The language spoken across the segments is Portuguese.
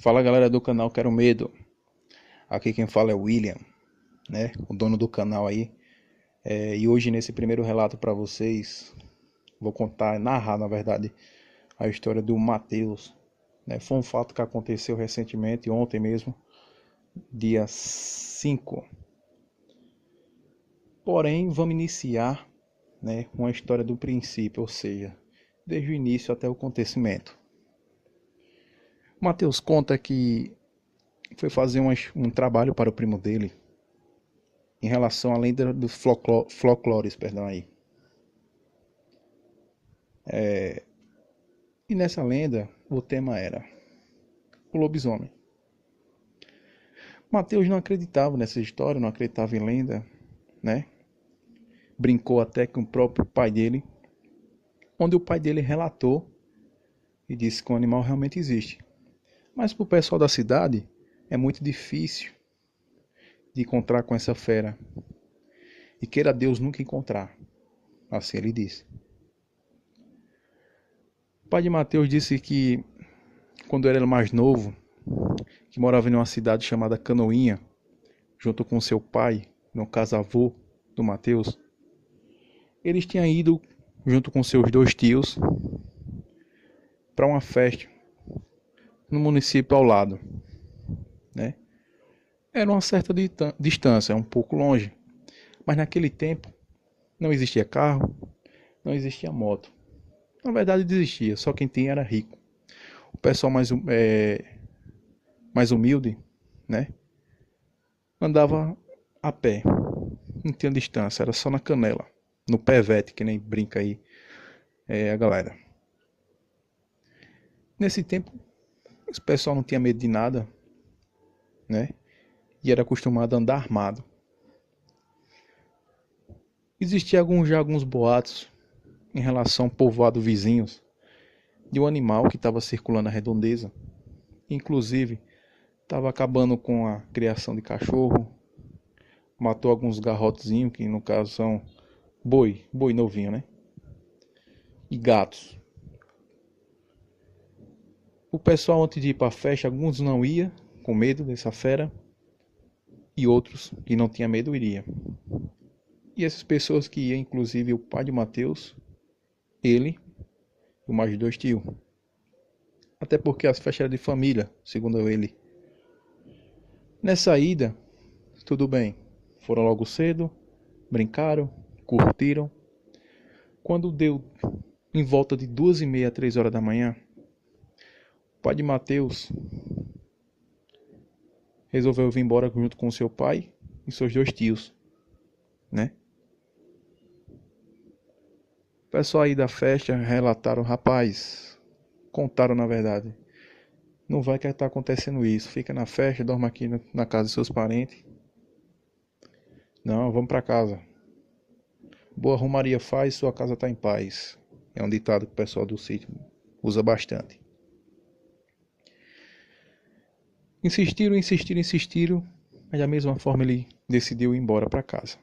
Fala galera do canal Quero Medo, aqui quem fala é o William, né, o dono do canal aí. E hoje nesse primeiro relato para vocês, vou narrar na verdade, a história do Matheus, né. Foi um fato que aconteceu recentemente, ontem mesmo, dia 5. Porém, vamos iniciar, né, uma história do princípio, ou seja, desde o início até o acontecimento. O Matheus conta que foi fazer um trabalho para o primo dele em relação à lenda dos folclores, perdão aí. E nessa lenda, o tema era o lobisomem. Mateus não acreditava nessa história, não acreditava em lenda, né? Brincou até com o próprio pai dele, onde o pai dele relatou e disse que o animal realmente existe. Mas para o pessoal da cidade, é muito difícil de encontrar com essa fera. E queira Deus nunca encontrar. Assim ele disse. O pai de Mateus disse que quando ele era mais novo, que morava em uma cidade chamada Canoinha, junto com seu pai, no caso avô do Mateus, eles tinham ido, junto com seus dois tios, para uma festa no município ao lado, né? Era uma certa distância, um pouco longe, mas naquele tempo não existia carro, não existia moto. Na verdade existia, só quem tinha era rico. O pessoal mais humilde, né, andava a pé, não tinha distância, era só na canela, no pevete, que nem brinca aí a galera. Nesse tempo, esse pessoal não tinha medo de nada, né, e era acostumado a andar armado. Existia já alguns boatos em relação ao povoado vizinhos de um animal que estava circulando na redondeza, inclusive estava acabando com a criação de cachorro, matou alguns garrotezinhos, que no caso são boi novinho, né? E gatos. O pessoal, antes de ir para a festa, alguns não ia com medo dessa fera, e outros que não tinham medo iria. E essas pessoas que iam, inclusive o pai de Mateus, ele e mais dois tios. Até porque as festas eram de família, segundo ele. Nessa ida, tudo bem. Foram logo cedo, brincaram, curtiram. Quando deu em volta de 2h30, 3 horas da manhã, o pai de Mateus resolveu vir embora junto com seu pai e seus dois tios, né? O pessoal aí da festa relataram, rapaz, contaram na verdade. Não vai que está acontecendo isso. Fica na festa, dorme aqui na casa de seus parentes. Não, vamos para casa. Boa Romaria faz, sua casa está em paz. É um ditado que o pessoal do sítio usa bastante. Insistiram, mas da mesma forma ele decidiu ir embora para casa.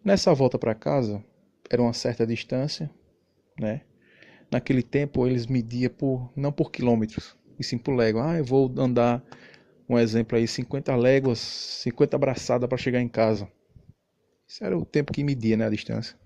Nessa volta para casa, era uma certa distância, né? Naquele tempo eles mediam não por quilômetros, e sim por léguas. Eu vou andar, um exemplo aí, 50 léguas, 50 braçadas para chegar em casa. Isso era o tempo que media, né, a distância.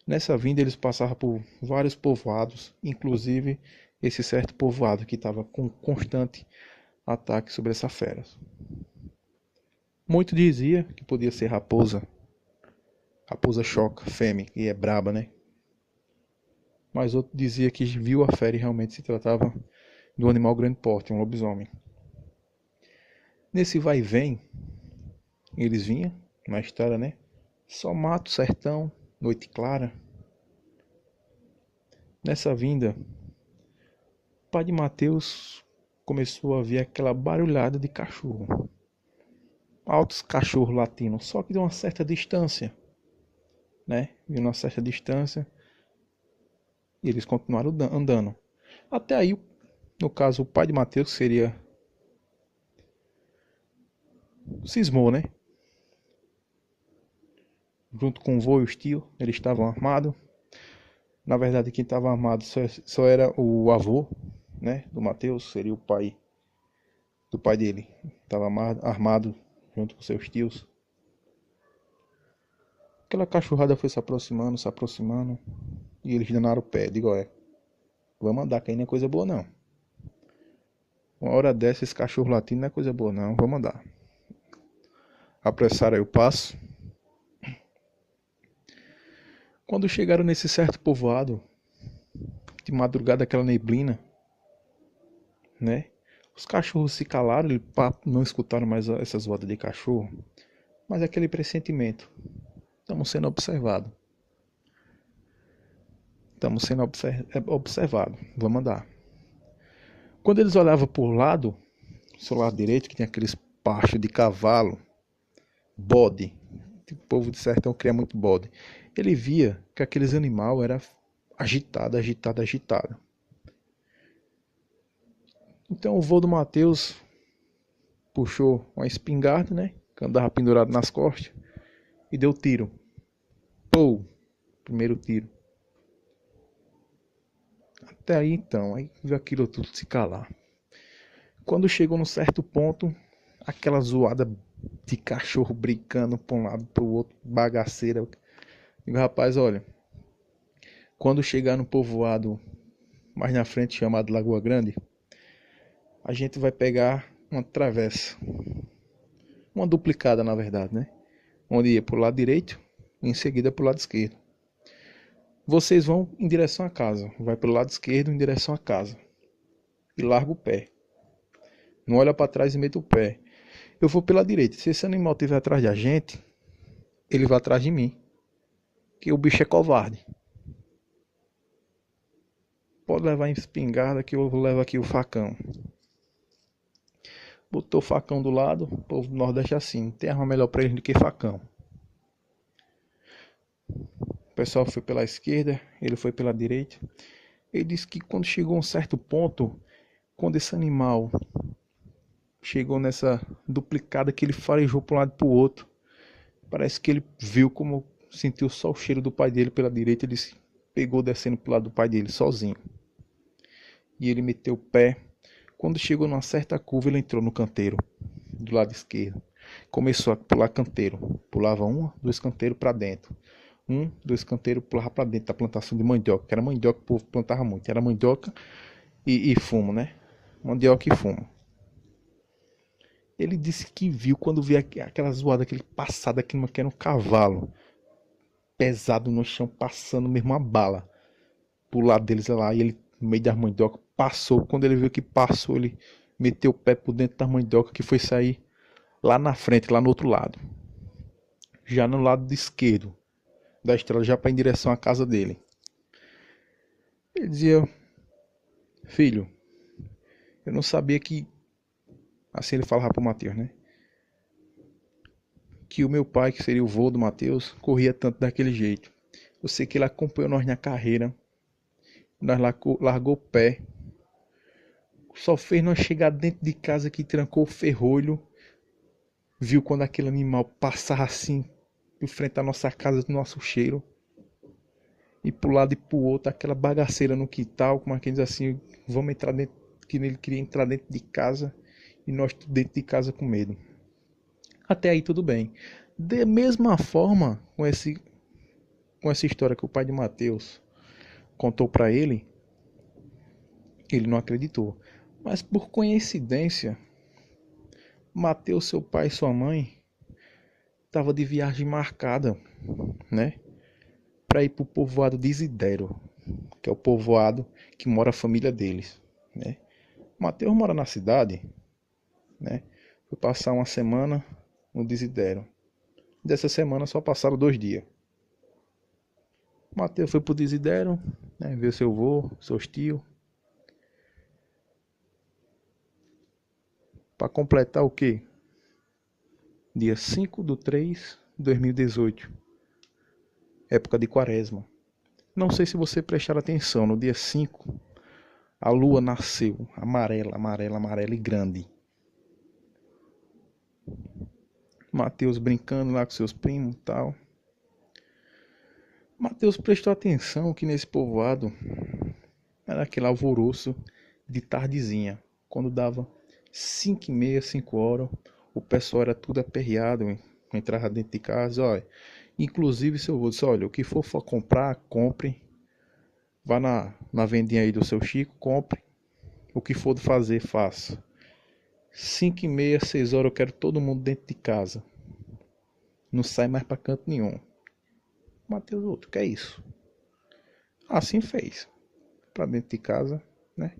Nessa vinda eles passavam por vários povoados, inclusive esse certo povoado que estava com constante ataque sobre essa fera. Muito dizia que podia ser raposa choca, fêmea, e é braba, né? Mas outro dizia que viu a fera e realmente se tratava de um animal grande porte, um lobisomem. Nesse vai e vem, eles vinham, na estrada, né? Só mato, sertão, noite clara. Nessa vinda, o pai de Mateus começou a ver aquela barulhada de cachorro. Altos cachorros latindo, só que de uma certa distância, né? De uma certa distância, e eles continuaram andando. Até aí, no caso, o pai de Mateus seria cismou, né? Junto com o vô e os tios, eles estavam armados. Na verdade, quem estava armado só era o avô, né, do Mateus, seria o pai do pai dele. Estava armado junto com seus tios. Aquela cachorrada foi se aproximando, e eles danaram o pé. Digo, vamos andar, que aí não é coisa boa não. Uma hora dessa, esse cachorro latindo não é coisa boa não, vamos andar. Apressaram aí o passo. Quando chegaram nesse certo povoado, de madrugada aquela neblina, né? Os cachorros se calaram, não escutaram mais essas voadas de cachorro, mas aquele pressentimento. Estamos sendo observados. Estamos sendo observados. Vamos andar. Quando eles olhavam por lado, seu lado direito, que tem aqueles pachos de cavalo, bode. O povo de sertão cria muito bode. Ele via que aqueles animais eram agitados. Então o vô do Mateus puxou uma espingarda, né? Que andava pendurado nas costas, e deu tiro. Pô! Primeiro tiro. Até aí então, aí viu aquilo tudo se calar. Quando chegou num certo ponto, aquela zoada de cachorro brincando para um lado para o outro, bagaceira. Digo, rapaz, olha, quando chegar no povoado mais na frente, chamado Lagoa Grande, a gente vai pegar uma travessa. Uma duplicada, na verdade, né? Onde ia pro lado direito e em seguida pro lado esquerdo. Vocês vão em direção à casa. Vai pro lado esquerdo em direção à casa. E larga o pé. Não olha para trás e mete o pé. Eu vou pela direita. Se esse animal estiver atrás da gente, ele vai atrás de mim. Que o bicho é covarde. Pode levar em espingarda que eu levo aqui o facão. Botou o facão do lado. O povo do Nordeste é assim. Não tem arma melhor para ele do que facão. O pessoal foi pela esquerda, ele foi pela direita. Ele disse que quando chegou a um certo ponto, quando esse animal chegou nessa duplicada que ele farejou para um lado e para o outro, parece que ele viu como sentiu só o cheiro do pai dele pela direita. Ele se pegou descendo para o lado do pai dele sozinho. E ele meteu o pé. Quando chegou numa certa curva, ele entrou no canteiro do lado esquerdo. Começou a pular canteiro. Pulava 2 canteiros para dentro. 2 canteiros, pulava para dentro da plantação de mandioca. Que era mandioca que o povo plantava muito. Era mandioca e fumo, né? Mandioca e fumo. Ele disse que viu quando viu aquela zoada, aquele passado, que era um cavalo pesado no chão, passando mesmo uma bala pro lado deles lá. E ele, no meio das mandioca, passou. Quando ele viu que passou, ele meteu o pé por dentro da mandioca, que foi sair lá na frente, lá no outro lado. Já no lado esquerdo da estrada, já para em direção à casa dele. Ele dizia: filho, eu não sabia que... Assim ele falava pro Mateus, né? Que o meu pai, que seria o vô do Mateus, corria tanto daquele jeito. Eu sei que ele acompanhou nós na carreira. Nós largou o pé. Só fez nós chegar dentro de casa, que trancou o ferrolho. Viu quando aquele animal passava assim, de frente à nossa casa, do nosso cheiro. E pro lado e pro outro, aquela bagaceira no quintal, como quem diz assim, vamos entrar dentro, que ele queria entrar dentro de casa, e nós dentro de casa com medo. Até aí tudo bem. Da mesma forma, com essa história que o pai de Mateus contou para ele não acreditou. Mas por coincidência, Mateus, seu pai e sua mãe, estavam de viagem marcada, né? Para ir para o povoado de Isidero, que é o povoado que mora a família deles, né? Mateus mora na cidade, né? Foi passar uma semana no Desidero. Dessa semana só passaram 2 dias. Mateus foi pro Desidero, né? Ver seu avô, seus tios. Para completar o quê? Dia 5/3/2018. Época de quaresma. Não sei se você prestar atenção, no dia 5, a lua nasceu amarela e grande. Mateus brincando lá com seus primos e tal. Mateus prestou atenção que nesse povoado era aquele alvoroço de tardezinha, quando dava 5h30, 5 horas, o pessoal era tudo aperreado, hein? Entrava dentro de casa, olha. Inclusive, seu avô disse, olha, o que for comprar, compre. Vá na vendinha aí do seu Chico, compre. O que for fazer, faça. 5h30, 6 horas, eu quero todo mundo dentro de casa. Não sai mais pra canto nenhum. Mateus, outro, que é isso? Assim fez. Pra dentro de casa, né?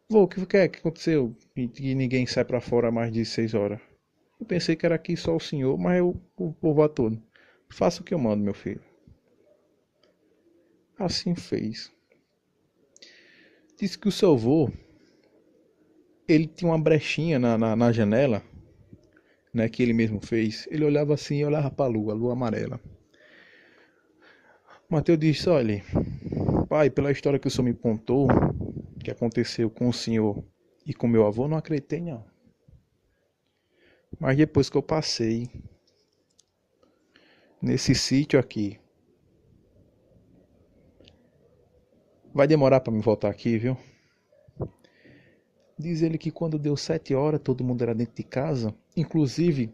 Vô, o que é que aconteceu? Que ninguém sai pra fora mais de 6 horas. Eu pensei que era aqui só o senhor, mas o povo todo. Faça o que eu mando, meu filho. Assim fez. Disse que o seu avô, ele tinha uma brechinha na janela, né, que ele mesmo fez. Ele olhava assim e olhava para a lua amarela. Mateus disse, olha, pai, pela história que o senhor me contou, que aconteceu com o senhor e com meu avô, não acreditei não. Mas depois que eu passei nesse sítio aqui, vai demorar para me voltar aqui, viu? Diz ele que quando deu 7 horas, todo mundo era dentro de casa, inclusive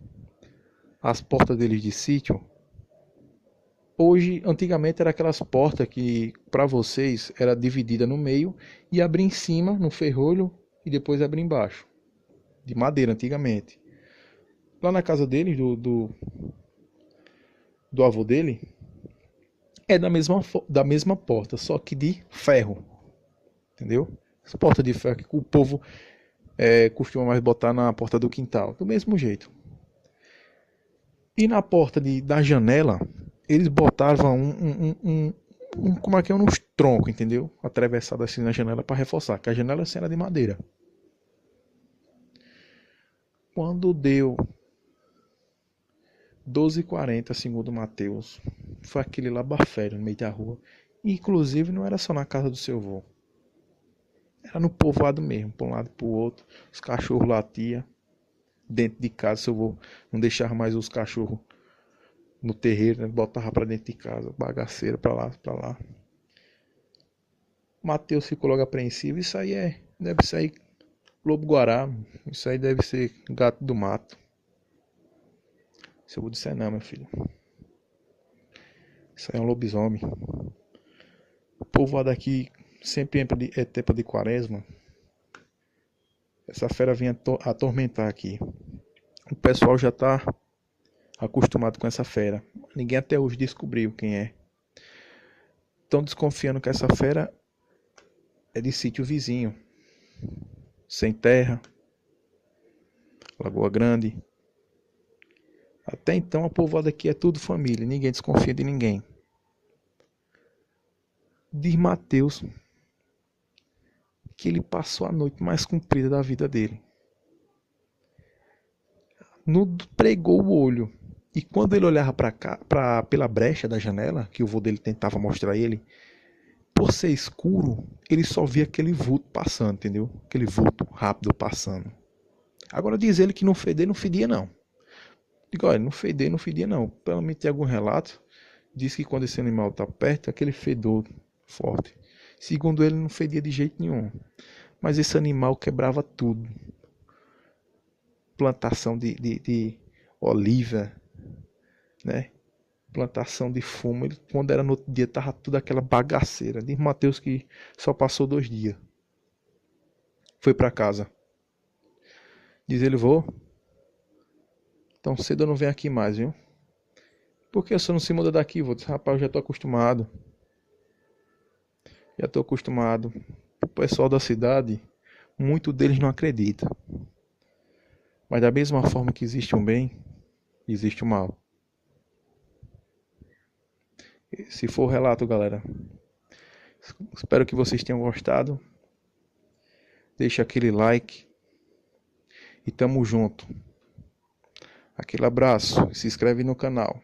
as portas deles de sítio. Hoje, antigamente era aquelas portas que para vocês era dividida no meio e abria em cima no ferrolho e depois abria embaixo, de madeira antigamente. Lá na casa dele, do avô dele, é da mesma porta, só que de ferro, entendeu? As portas de ferro que o povo costuma mais botar na porta do quintal, do mesmo jeito. E na porta da janela, eles botavam como é que é, uns troncos, entendeu? Atravessado assim na janela para reforçar, que a janela assim era de madeira. Quando deu 12h40, segundo Mateus, foi aquele labafério no meio da rua. E, inclusive, não era só na casa do seu avô. Era no povoado mesmo, para um lado e para o outro. Os cachorros latiam. Dentro de casa, seu avô não deixava mais os cachorros no terreiro, né? Botava para dentro de casa, bagaceira para lá, para lá. Mateus ficou logo apreensivo. Isso aí deve ser lobo-guará. Isso aí deve ser gato do mato. Seu avô disse, não, meu filho. Isso aí é um lobisomem. O povoado aqui sempre é tempo de quaresma. Essa fera vinha atormentar aqui. O pessoal já está acostumado com essa fera. Ninguém até hoje descobriu quem é. Estão desconfiando que essa fera é de sítio vizinho. Sem terra. Lagoa Grande. Até então a povoada aqui é tudo família. Ninguém desconfia de ninguém. Diz Mateus que ele passou a noite mais comprida da vida dele. Pregou o olho. E quando ele olhava pela brecha da janela, que o vô dele tentava mostrar a ele, por ser escuro, ele só via aquele vulto passando, entendeu? Aquele vulto rápido passando. Agora diz ele que não fedia não. Digo, olha, não fedia não. Pelo menos tem algum relato, diz que quando esse animal está perto, aquele fedor forte. Segundo ele, não fedia de jeito nenhum. Mas esse animal quebrava tudo. Plantação de oliva, né? Plantação de fumo. Ele, quando era no outro dia, tava tudo aquela bagaceira. Diz Mateus que só passou 2 dias. Foi para casa. Diz ele, vou. Tão cedo eu não venho aqui mais, viu? Por que você não se muda daqui? Vou dizer, rapaz, eu já tô acostumado. Já tô acostumado. O pessoal da cidade, muito deles não acredita. Mas da mesma forma que existe um bem, existe o mal. Se for o relato, galera, espero que vocês tenham gostado. Deixa aquele like. E tamo junto. Aquele abraço. Se inscreve no canal.